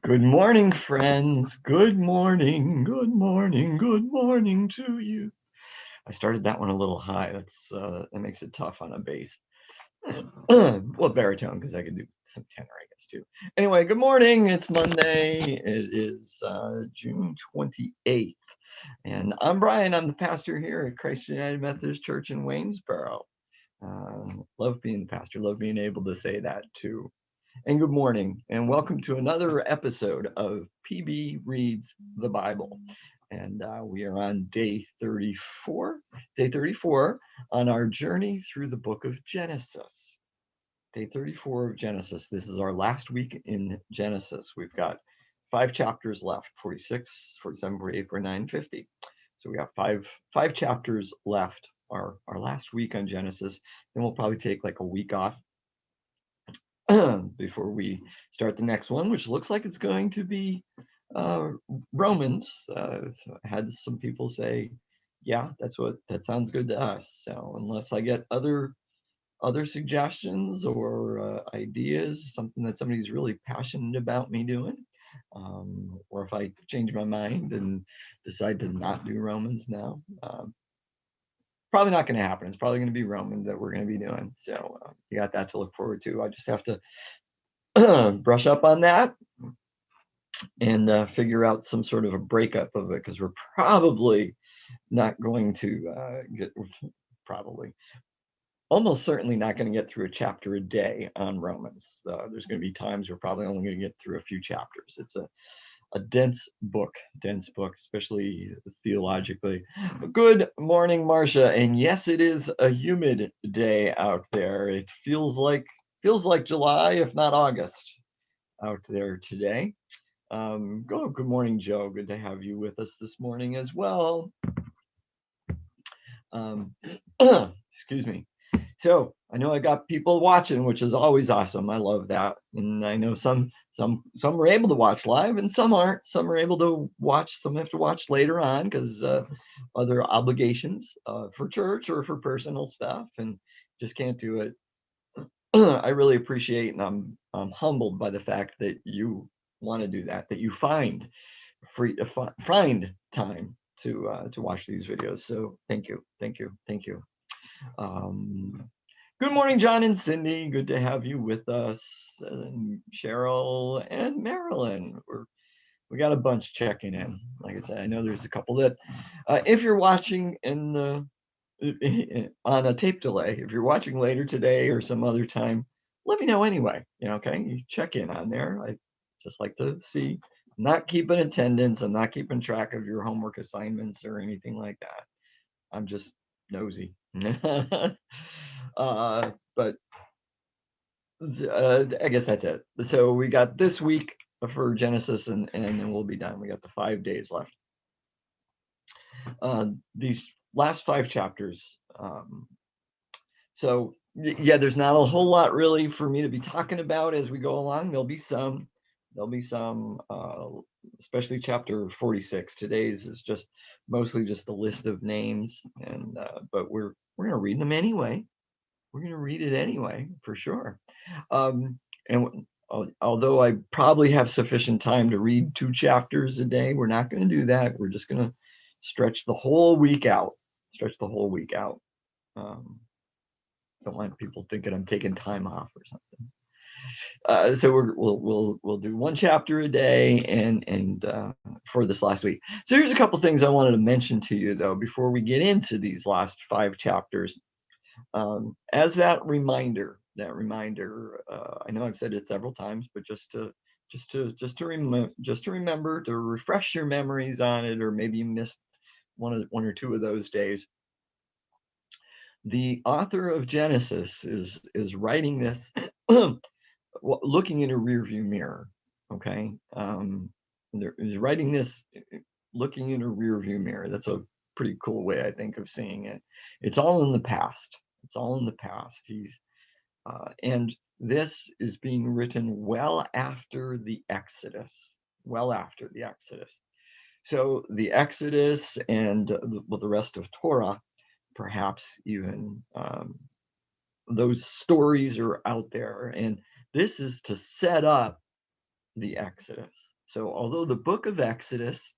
Good morning, friends. Good morning, good morning, good morning to you. I started that one a little high. That makes it tough on a bass. Well, baritone, because I could do some tenor, I guess, too. Anyway, good morning. It's Monday. It is June 28th. And I'm Brian. I'm the pastor here at Christ United Methodist Church in Waynesboro. Love being the pastor. Love being able to say that, too. And good morning, and welcome to another episode of PB Reads the Bible. And we are on day 34, on our journey through the book of Genesis. Day 34 of Genesis. This is our last week in Genesis. We've got 5 chapters left: 46, 47, 48, 49, 50. So we got five chapters left. Our last week on Genesis. Then we'll probably take like a week off before we start the next one, which looks like it's going to be Romans. I've had some people say, yeah, that sounds good to us. So unless I get other suggestions or ideas, something that somebody's really passionate about me doing, or if I change my mind and decide to not do Romans now, probably not going to happen. It's probably going to be Romans that we're going to be doing. So you got that to look forward to. I just have to brush up on that and figure out some sort of a breakup of it, because we're probably not going to probably almost certainly not going to get through a chapter a day on Romans. There's going to be times we're probably only going to get through a few chapters. It's a dense book, especially theologically. Good morning, Marcia. And yes, it is a humid day out there. It feels like July, if not August, out there today. Good morning, Joe. Good to have you with us this morning as well. Excuse me. So I know I got people watching, which is always awesome. I love that. And I know some are able to watch live and some aren't. Some are able to watch, some have to watch later on because other obligations for church or for personal stuff, and just can't do it. I really appreciate, and I'm humbled by the fact that you want to do that you find time to watch these videos. So thank you. Good morning, John and Cindy. Good to have you with us. And Cheryl and Marilyn. We got a bunch checking in. Like I said, I know there's a couple that, if you're watching on a tape delay, if you're watching later today or some other time, let me know anyway. Okay, you check in on there. I just like to see. I'm not keeping attendance. I'm not keeping track of your homework assignments or anything like that. I'm just nosy. But I guess that's it. So we got this week for Genesis, and then we'll be done. We got the 5 days left. These last 5 chapters. So yeah, there's not a whole lot really for me to be talking about as we go along. There'll be some, especially chapter 46. Today's is just mostly just a list of names, and but we're gonna read them anyway. We're gonna read it anyway for sure. And although I probably have sufficient time to read 2 chapters a day, we're not going to do that. We're just going to stretch the whole week out. Don't want people thinking I'm taking time off or something. So we'll do 1 chapter a day, and for this last week. So here's a couple things I wanted to mention to you though before we get into these last 5 chapters. As that reminder, I know I've said it several times, but just to remember, to refresh your memories on it, or maybe you missed one or two of those days. The author of Genesis is writing this looking in a rearview mirror. Okay, he's writing this looking in a rearview mirror. That's a pretty cool way, I think, of seeing it. It's all in the past. And this is being written well after the Exodus. So the Exodus and the rest of Torah, perhaps even those stories are out there, and this is to set up the Exodus. So although the book of Exodus,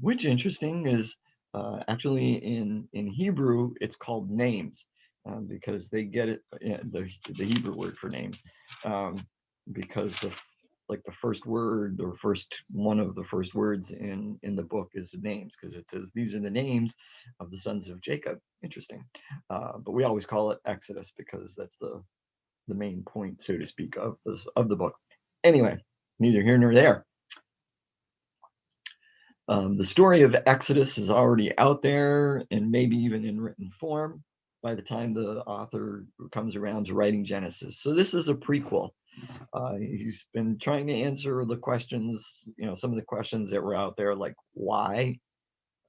which interesting is actually in Hebrew, it's called names because they get it, the Hebrew word for name, because the first word or first one of the first words in the book is the names, because it says these are the names of the sons of Jacob. Interesting. But we always call it Exodus because that's the main point, so to speak, of the book. Anyway, neither here nor there. The story of Exodus is already out there and maybe even in written form by the time the author comes around to writing Genesis. So this is a prequel. He's been trying to answer the questions, some of the questions that were out there, like why,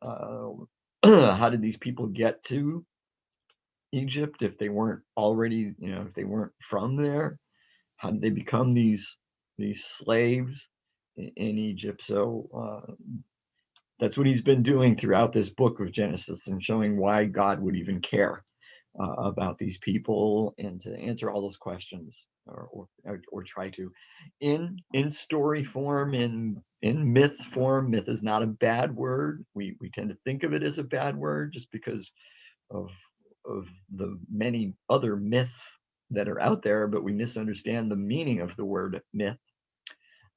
how did these people get to Egypt if they weren't already, if they weren't from there? How did they become these slaves in Egypt? So that's what he's been doing throughout this book of Genesis, and showing why God would even care about these people, and to answer all those questions, or try to, in story form, in myth form. Myth is not a bad word. We tend to think of it as a bad word just because of the many other myths that are out there, but we misunderstand the meaning of the word myth.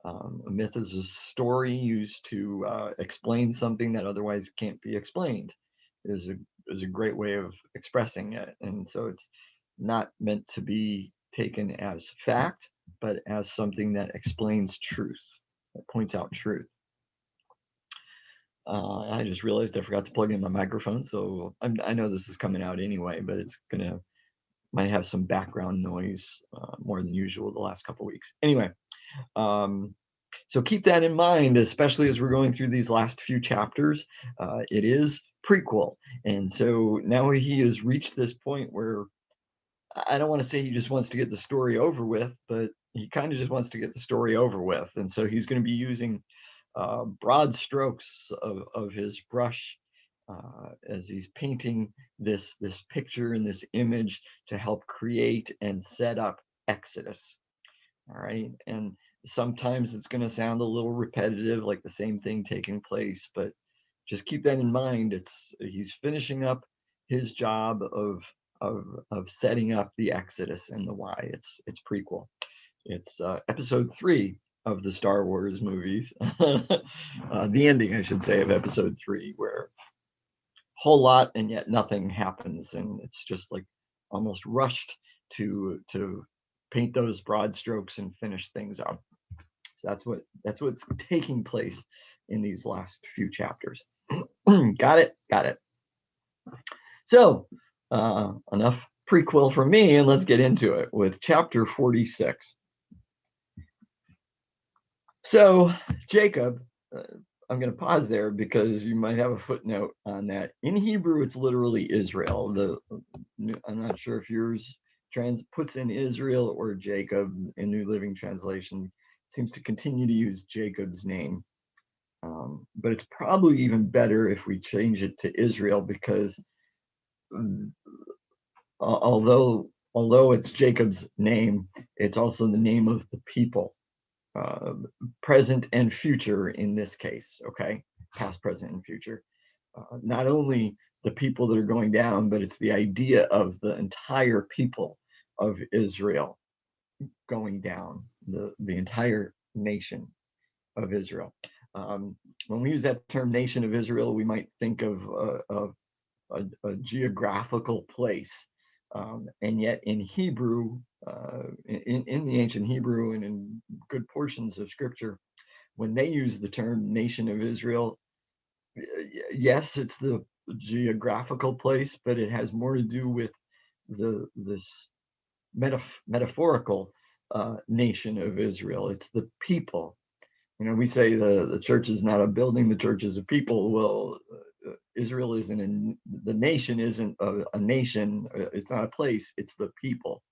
A myth is a story used to explain something that otherwise can't be explained. Is a great way of expressing it, and so it's not meant to be taken as fact, but as something that explains truth, that points out truth. I just realized I forgot to plug in my microphone, so I know this is coming out anyway, but it's might have some background noise more than usual the last couple weeks. Anyway. So keep that in mind, especially as we're going through these last few chapters. It is prequel. And so now he has reached this point where I don't want to say he just wants to get the story over with, but he kind of just wants to get the story over with. And so he's going to be using broad strokes of his brush as he's painting this picture and this image to help create and set up Exodus. All right. And sometimes it's going to sound a little repetitive, like the same thing taking place, but just keep that in mind. He's finishing up his job of setting up the Exodus and the why. It's prequel. It's episode 3 of the Star Wars movies. The ending, I should say, of episode 3, where a whole lot and yet nothing happens, and it's just like almost rushed to paint those broad strokes and finish things up. So that's what's taking place in these last few chapters. Got it. So enough prequel from me, and let's get into it with chapter 46. So Jacob, I'm going to pause there because you might have a footnote on that. In Hebrew, it's literally Israel. I'm not sure if yours puts in Israel or Jacob. In New Living Translation seems to continue to use Jacob's name. But it's probably even better if we change it to Israel, because although it's Jacob's name, it's also the name of the people, present and future in this case, okay? Past, present, and future. Not only the people that are going down, but it's the idea of the entire people of Israel going down, the entire nation of Israel. When we use that term nation of Israel, we might think of a geographical place. And yet in Hebrew, in the ancient Hebrew and in good portions of scripture, when they use the term nation of Israel, yes, it's the geographical place, but it has more to do with this metaphorical nation of Israel. It's the people. We say the church is not a building, the church is a people. Well, Israel isn't the nation isn't a nation. It's not a place, it's the people.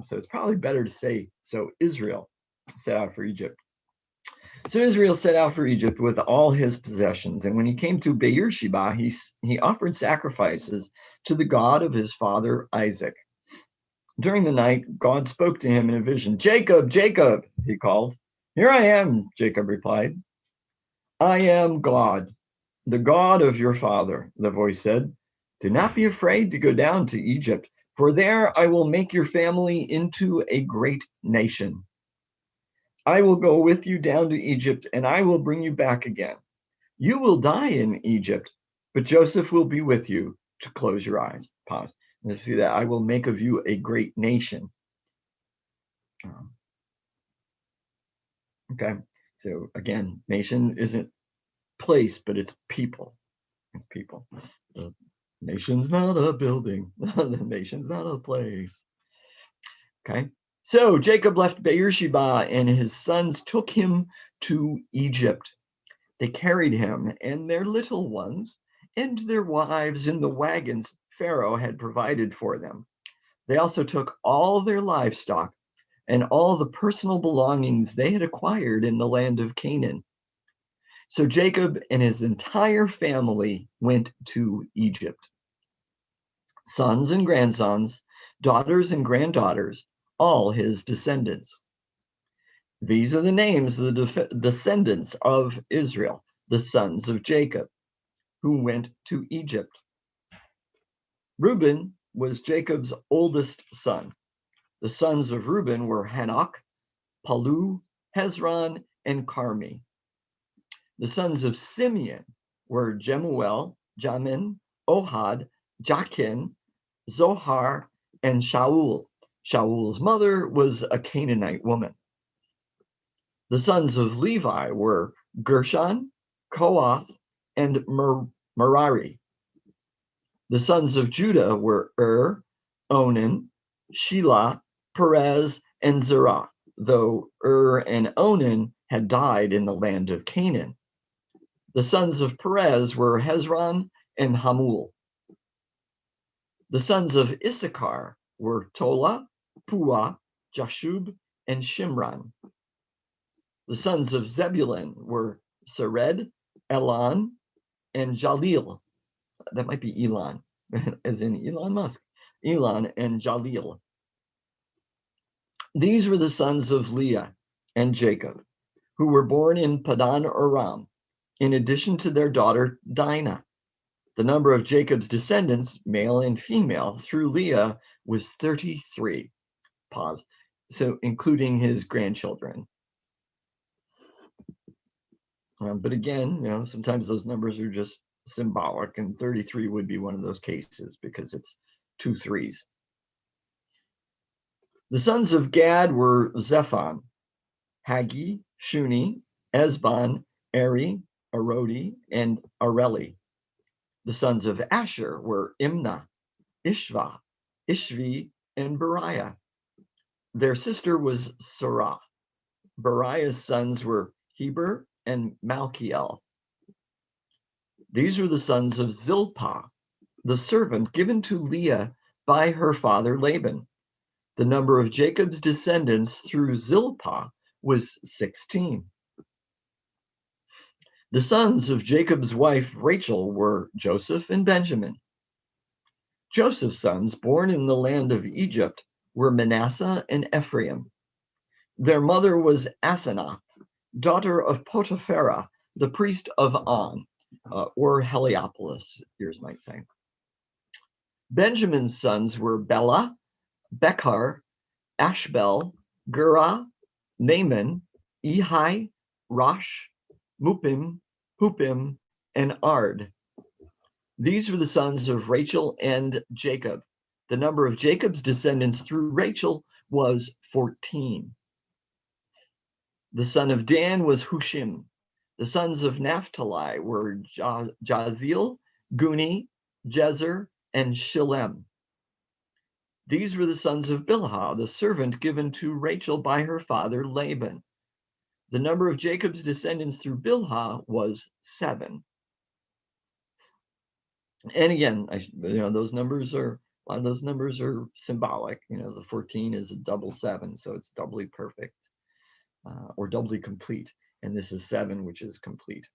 So it's probably better to say, so Israel set out for Egypt. So Israel set out for Egypt with all his possessions. And when he came to Beersheba, he offered sacrifices to the God of his father Isaac. During the night, God spoke to him in a vision. Jacob, Jacob, he called. Here I am, Jacob replied. I am God, the God of your father, the voice said. Do not be afraid to go down to Egypt, for there I will make your family into a great nation. I will go with you down to Egypt, and I will bring you back again. You will die in Egypt, but Joseph will be with you to close your eyes. Pause. Let's see that. I will make of you a great nation. Okay. So again, nation isn't place, but it's people. It's people. The nation's not a building. The nation's not a place. Okay. So Jacob left Beersheba, and his sons took him to Egypt. They carried him and their little ones and their wives in the wagons Pharaoh had provided for them. They also took all their livestock and all the personal belongings they had acquired in the land of Canaan. So Jacob and his entire family went to Egypt. Sons and grandsons, daughters and granddaughters, all his descendants. These are the names of the descendants of Israel, the sons of Jacob, who went to Egypt. Reuben was Jacob's oldest son. The sons of Reuben were Hanok, Palu, Hezron, and Carmi. The sons of Simeon were Jemuel, Jamin, Ohad, Jachin, Zohar, and Shaul. Shaul's mother was a Canaanite woman. The sons of Levi were Gershon, Kohath, and Merari. The sons of Judah were Onan, Shelah, Perez, and Zerah, though and Onan had died in the land of Canaan. The sons of Perez were Hezron and Hamul. The sons of Issachar were Tola, Puah, Jashub, and Shimron. The sons of Zebulun were Sered, Elon, and Jalil. That might be Elon, as in Elon Musk. Elon and Jalil. These were the sons of Leah and Jacob, who were born in Padan Aram, in addition to their daughter Dinah. The number of Jacob's descendants, male and female, through Leah was 33. Pause. So including his grandchildren. But again, sometimes those numbers are just symbolic, and 33 would be one of those cases because it's 2 3s. The sons of Gad were Zephon, Hagi, Shuni, Esbon, Eri, Arodi, and Areli. The sons of Asher were Imnah, Ishva, Ishvi, and Beriah. Their sister was Sarah. Beriah's sons were Heber and Malchiel. These were the sons of Zilpah, the servant given to Leah by her father Laban. The number of Jacob's descendants through Zilpah was 16. The sons of Jacob's wife Rachel were Joseph and Benjamin. Joseph's sons, born in the land of Egypt, were Manasseh and Ephraim. Their mother was Asenath, daughter of Potipharah, the priest of On, or Heliopolis, yours might say. Benjamin's sons were Bela, Bechar, Ashbel, Gera, Naaman, Ehi, Rosh, Mupim, Hupim, and Ard. These were the sons of Rachel and Jacob. The number of Jacob's descendants through Rachel was 14. The son of Dan was Hushim. The sons of Naphtali were Jazeel, Guni, Jezer, and Shillem. These were the sons of Bilhah, the servant given to Rachel by her father Laban. The number of Jacob's descendants through Bilhah was 7. And again, those numbers are, a lot of those numbers are symbolic. The 14 is a double 7, so it's doubly perfect or doubly complete. And this is 7, which is complete.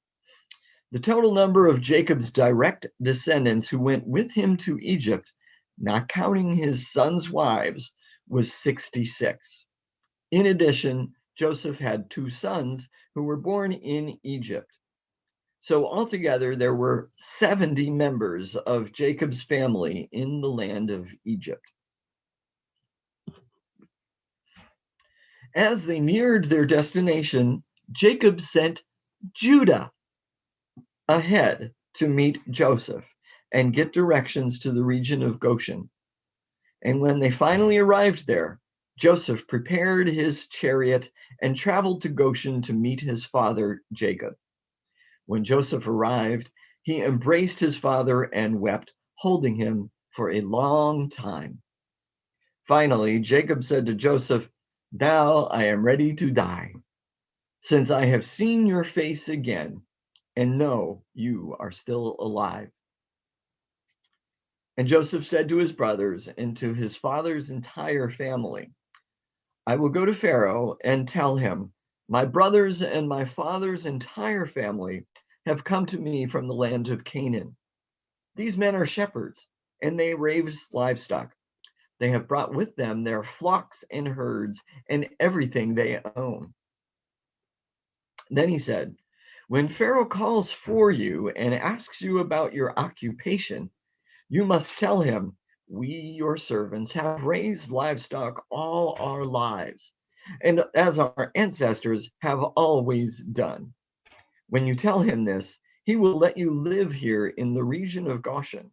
The total number of Jacob's direct descendants who went with him to Egypt, not counting his sons' wives, was 66. In addition, Joseph had 2 sons who were born in Egypt. So altogether, there were 70 members of Jacob's family in the land of Egypt. As they neared their destination, Jacob sent Judah ahead to meet Joseph and get directions to the region of Goshen. And when they finally arrived there, Joseph prepared his chariot and traveled to Goshen to meet his father Jacob. When Joseph arrived, he embraced his father and wept, holding him for a long time. Finally, Jacob said to Joseph, "Now I am ready to die, since I have seen your face again and know you are still alive." And Joseph said to his brothers and to his father's entire family, "I will go to Pharaoh and tell him, 'My brothers and my father's entire family have come to me from the land of Canaan. These men are shepherds, and they raise livestock. They have brought with them their flocks and herds and everything they own.'" Then he said, "When Pharaoh calls for you and asks you about your occupation, you must tell him, 'We, your servants, have raised livestock all our lives, and as our ancestors have always done.' When you tell him this, he will let you live here in the region of Goshen,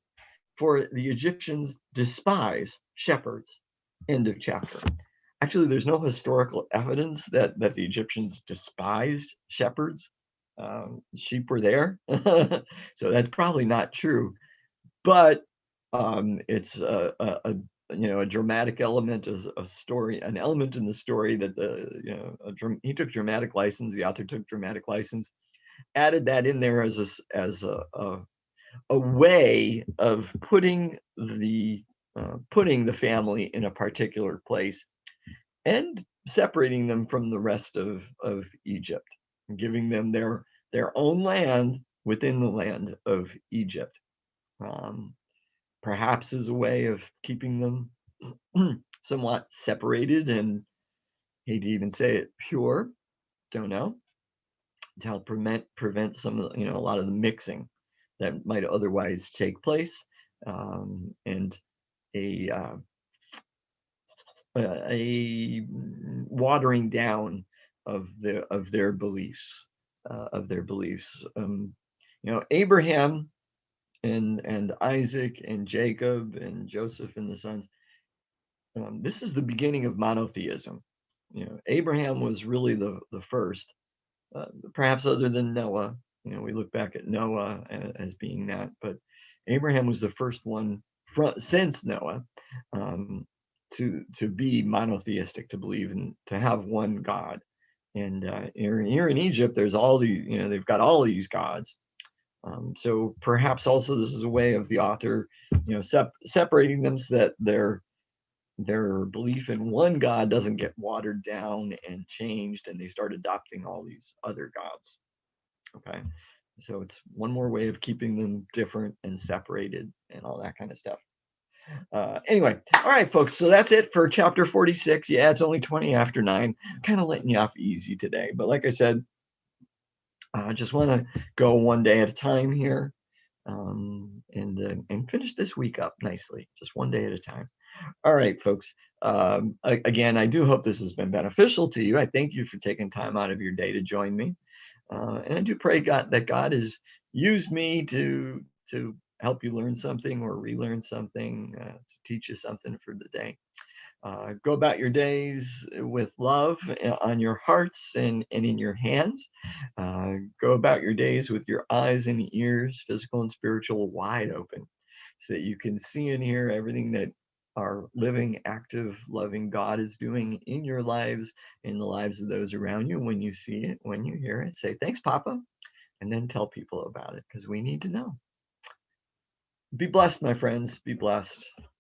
for the Egyptians despise shepherds." End of chapter. Actually, there's no historical evidence that the Egyptians despised shepherds. Sheep were there, so that's probably not true. But it's a dramatic element of a story, an element in the story that he took dramatic license. The author took dramatic license, added that in there as a way of putting the family in a particular place and separating them from the rest of Egypt, giving them their own land within the land of Egypt. Perhaps as a way of keeping them somewhat separated and, hate to even say it, pure, don't know, to help prevent some of a lot of the mixing that might otherwise take place, and a watering down of their beliefs. Abraham and Isaac and Jacob and Joseph and the sons. This is the beginning of monotheism. Abraham was really the first, perhaps other than Noah. We look back at Noah as being that, but Abraham was the first one since Noah to be monotheistic, to believe and to have one God. And here in Egypt, there's all they've got all these gods. So perhaps also this is a way of the author, separating them so that their belief in one God doesn't get watered down and changed, and they start adopting all these other gods. Okay, so it's one more way of keeping them different and separated and all that kind of stuff. Anyway, all right, folks, so that's it for chapter 46. Yeah, it's only 20 after 9. Kind of letting you off easy today, but like I said, I just want to go one day at a time here, and finish this week up nicely, just one day at a time. All right, folks. Again, I do hope this has been beneficial to you. I thank you for taking time out of your day to join me, and I do pray that God has used me to help you learn something or relearn something, to teach you something for the day. Go about your days with love on your hearts and in your hands. Go about your days with your eyes and ears, physical and spiritual, wide open, so that you can see and hear everything that our living, active, loving God is doing in your lives, in the lives of those around you. When you see it, when you hear it, say, "Thanks, Papa," and then tell people about it, because we need to know. Be blessed, my friends. Be blessed.